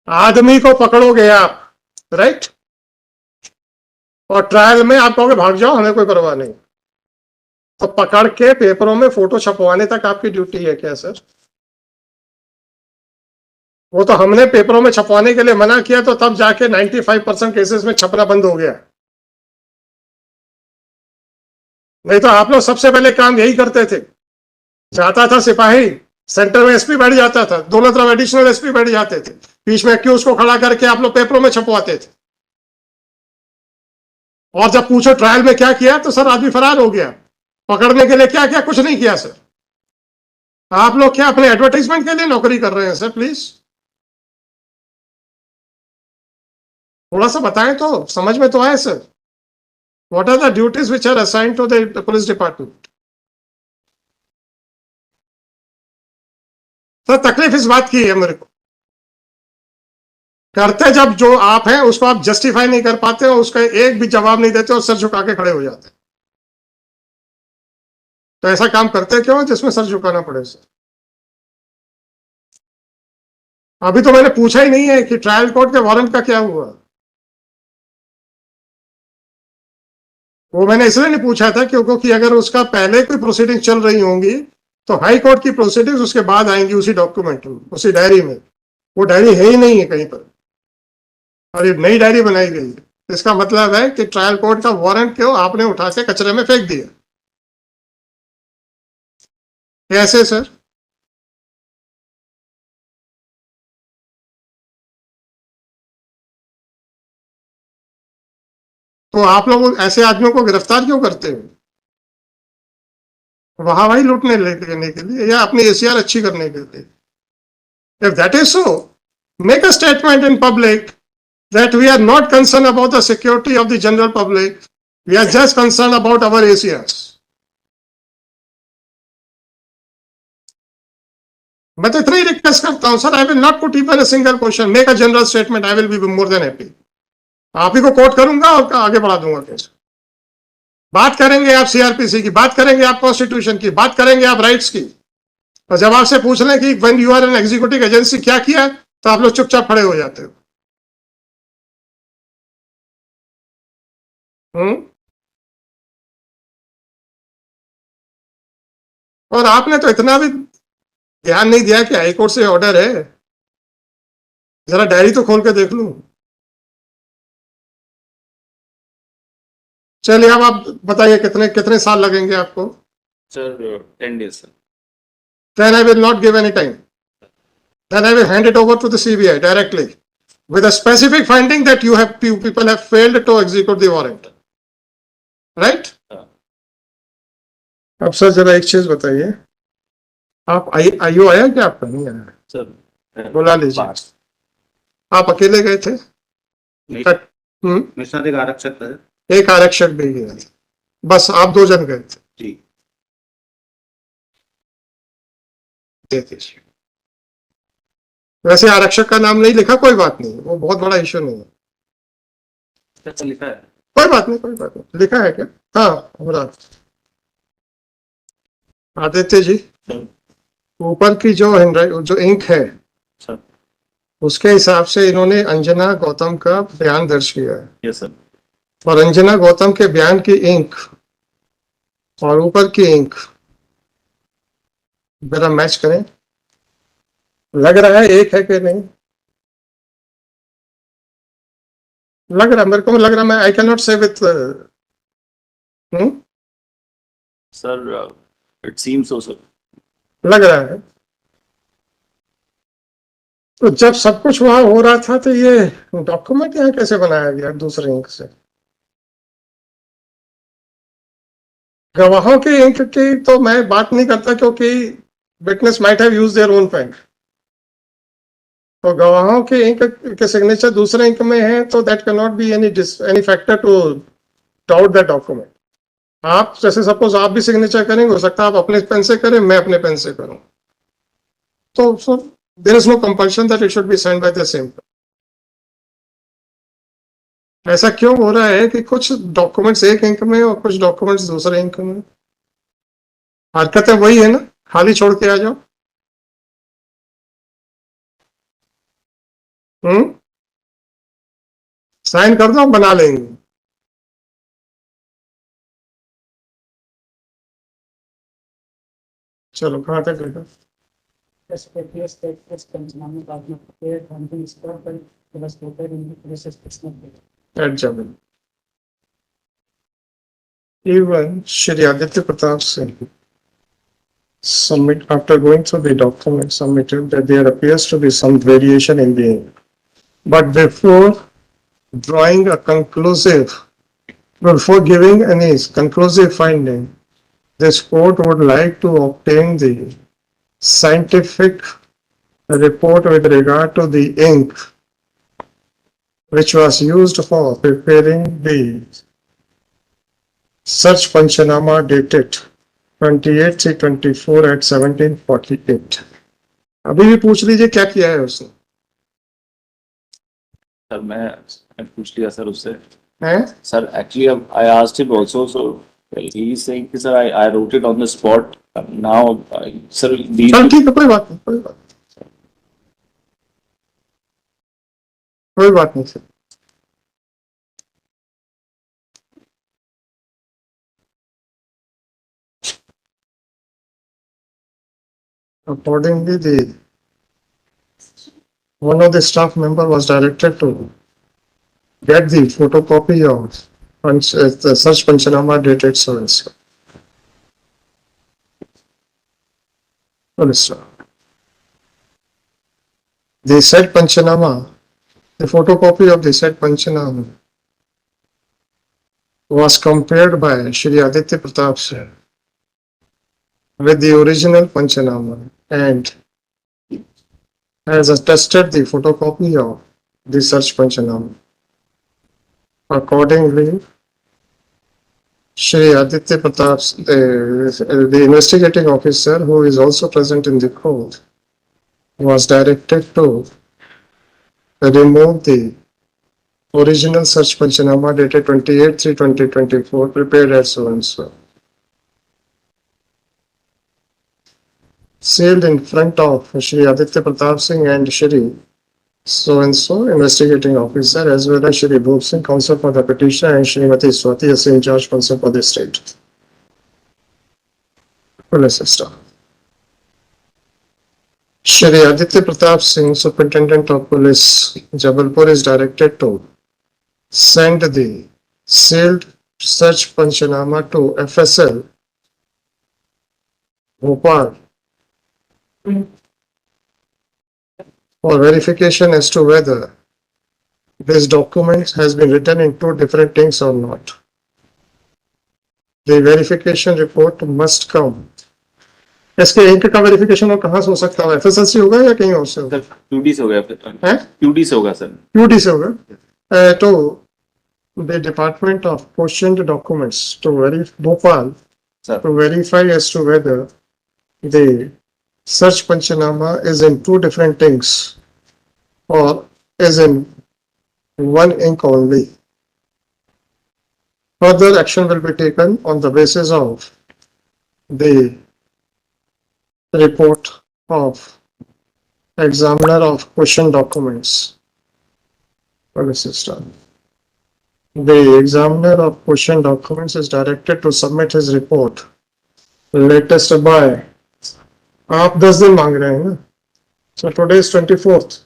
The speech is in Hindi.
आदमी को पकड़ोगे आप, राइट, और ट्रायल में आप कहोगे भाग जाओ, हमें कोई परवाह नहीं, तो पकड़ के पेपरों में फोटो छपवाने तक आपकी ड्यूटी है क्या सर? वो तो हमने पेपरों में छपवाने के लिए मना किया, तो तब जाके 95% केसेस में छपना बंद हो गया। नहीं तो आप लोग सबसे पहले काम यही करते थे। जाता था सिपाही, सेंटर में एसपी बैठ जाता था, दोनों तरफ एडिशनल एसपी बैठ जाते थे, बीच में एक्यूज को खड़ा करके आप लोग पेपरों में छपवाते थे। और जब पूछो ट्रायल में क्या किया, तो सर आदमी फरार हो गया। पकड़ने के लिए क्या किया? कुछ नहीं किया सर। आप लोग क्या अपने एडवर्टाइजमेंट के लिए नौकरी कर रहे हैं सर? प्लीज थोड़ा सा बताएं तो समझ में तो आए sir. What are the duties which are assigned to the police department? Sir तकलीफ इस बात की है मेरे को, करते जब जो आप हैं उसको आप जस्टिफाई नहीं कर पाते हो, उसका एक भी जवाब नहीं देते और सर झुका के खड़े हो जाते हैं। तो ऐसा काम करते क्यों जिसमें सर झुकाना पड़े सर? अभी तो मैंने पूछा ही नहीं है कि ट्रायल कोर्ट के वारंट का क्या हुआ। वो मैंने इसलिए नहीं पूछा था क्योंकि अगर उसका पहले कोई प्रोसीडिंग चल रही होंगी तो हाई कोर्ट की प्रोसीडिंग्स उसके बाद आएंगी, उसी डॉक्यूमेंट में, उसी डायरी में। वो डायरी है ही नहीं है कहीं पर, और ये नई डायरी बनाई गई है। इसका मतलब है कि ट्रायल कोर्ट का वारंट क्यों आपने उठा के कचरे में फेंक दिया। कैसे सर? तो आप लोग ऐसे आदमियों को गिरफ्तार क्यों करते हो? वहां वही लूटने लेने के लिए या अपनी एसीआर अच्छी करने के लिए? If that is so, make a statement in public that we are not concerned about the security of the general public. We are just concerned about our ACRs. मैं तो इतना ही रिक्वेस्ट करता हूं sir, I will not put even a single question, make a general statement, I will be more than happy. आप ही को कोट करूंगा और आगे बढ़ा दूंगा केस। बात करेंगे आप सीआरपीसी की, बात करेंगे आप कॉन्स्टिट्यूशन की, बात करेंगे आप राइट्स की, और जब आपसे पूछ लें कि when you are an executive agency क्या किया, तो आप लोग चुपचाप खड़े हो जाते हो। हम्म। और आपने तो इतना भी ध्यान नहीं दिया कि हाईकोर्ट से ऑर्डर है। जरा डायरी तो खोल के देख लूं। चलिए अब आप बताइए कितने कितने साल लगेंगे आपको? Sir 10 days sir. Then I will not give any time. Then I will hand it over to the CBI directly with a specific finding that you people have failed to execute the warrant. Right? अब सर जरा एक चीज बताइए, आप आयु आया क्या? आपका नहीं आया सर बुला लीजिए। आप अकेले गए थे? मेरे साथ एक आरक्षक था। एक आरक्षक भी गया, बस आप दो जन गए थे? जी। देखिए, वैसे आरक्षक का नाम नहीं लिखा, कोई बात नहीं, वो बहुत बड़ा इश्यू नहीं है। सर लिखा है। कोई बात नहीं, कोई बात नहीं, लिखा है क्या? हाँ हमारा आदित्य जी, ऊपर की जो इंक है सर। उसके हिसाब से इन्होंने अंजना गौतम का बयान दर्ज किया है। Yes sir. और अंजना गौतम के बयान की इंक और ऊपर की इंक जरा मैच करें, लग रहा है एक है कि नहीं? लग रहा, मेरे को लग रहा, मैं आई कैन नॉट से with sir it seems so sir. लग रहा है। तो जब सब कुछ वहां हो रहा था तो ये डॉक्यूमेंट यहाँ कैसे बनाया गया दूसरे इंक से? गवाहों की इंक की तो मैं बात नहीं करता क्योंकि witness might have used their own pen. तो गवाहों के इंक के सिग्नेचर दूसरे इंक में है तो that can not be any factor to doubt that document. आप जैसे सपोज आप भी सिग्नेचर करेंगे, हो सकता है आप अपने पेन से करें, मैं अपने पेन से करूं, तो there is no compulsion that it should be signed by the same. ऐसा क्यों हो रहा है कि कुछ डॉक्यूमेंट्स एक इंक में और कुछ डॉक्यूमेंट्स दूसरे इंक में? हरकतें वही है ना, खाली छोड़ के आ जाओ। साइन कर दो, बना लेंगे। चलो कहाँ तक लेकर SPPS Texas Pensionable Partner prepared and being stored by was located in the process personal. at Jammu. Even Shri Aditya Pratap Singh submit after going through the document submitted that there appears to be some variation in the ink. But before drawing a conclusive, before giving any conclusive finding, this court would like to obtain the scientific report with regard to the ink which was used for preparing the search Panchanama dated 28/3/24 at 17:48. अभी भी पूछ लीजिए क्या किया है उसने, सर मैं पूछ लिया सर उससे हैं? Sir actually I asked him also so he is saying कि sir I wrote it on the spot now sir चल ठीक है, कोई बात नहीं, कोई बात नहीं, कोई बात नहीं sir. Accordingly, one of the staff member was directed to get the photocopy of the search Panchanama dated so and so. The said Panchanama, the photocopy of the said Panchanama was compared by Shri Aditya Pratap Singh with the original Panchanama and has attested the photocopy of the search Panchanama. Accordingly, Shri Aditya Pratap, the investigating officer who is also present in the court, was directed to remove the original search Panchanama dated 28/3/2024 prepared at so and so, sealed in front of Shri Aditya Pratap Singh and Shri so and so investigating officer as well as Shri Bhop Singh, counsel for the petitioner, and Srimati Swati, assistant charge counsel for the state. Police staff. Shri Aditya Pratap Singh, Superintendent of Police, Jabalpur, is directed to send the sealed search Panchanama to FSL, Bhopal, for verification as to whether this document has been written in two different inks or not. The verification report must come. इसके इंक का वेरिफिकेशन और कहाँ से हो सकता है? FSL से होगा या कहीं और से होगा? सर क्यूडी से हो गया हैं? क्यूडी से होगा सर QD से होगा। तो the Department of Questioned Documents to Bhopal sir to verify as to whether the search Panchanama is in two different inks or is in one ink only. Further action will be taken on the basis of the report of examiner of question documents. Police system. The examiner of question documents is directed to submit his report latest by, आप 10 दिन मांग रहे हैं ना, so today is 24th.